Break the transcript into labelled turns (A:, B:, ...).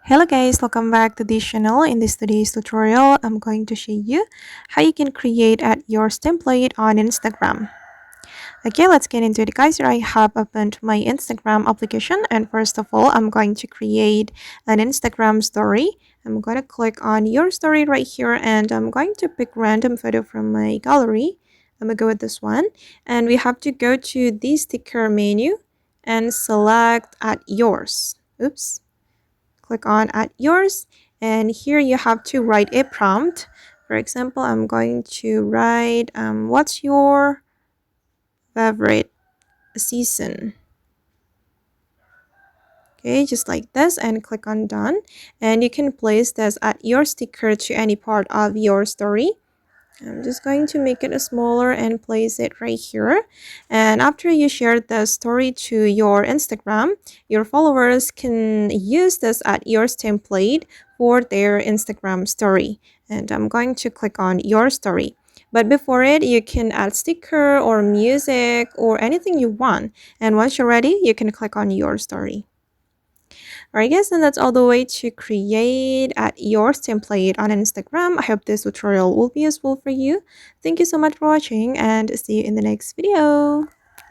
A: Hello guys, welcome back to this channel. In this today's tutorial, I'm going to show you how you can create at yours template on Instagram. Okay, let's get into it guys. Here I have opened my Instagram application, and first of all, I'm going to create an Instagram story. I'm going to click on your story right here, and I'm going to pick random photo from my gallery. I'm going to go with this one, and we have to go to the sticker menu and select at yours. Oops. Click on add yours, and here you have to write a prompt. For example, I'm going to write what's your favorite season. Okay, just like this, and click on done, and you can place this at your sticker to any part of your story. I'm just going to make it smaller and place it right here. And after you share the story to your Instagram, your followers can use this at yours template for their Instagram story. And I'm going to click on your story. But before it, you can add sticker or music or anything you want. And once you're ready, you can click on your story. Alright guys, and that's all the way to create at yours template on Instagram. I hope this tutorial will be useful for you. Thank you so much for watching, and see you in the next video.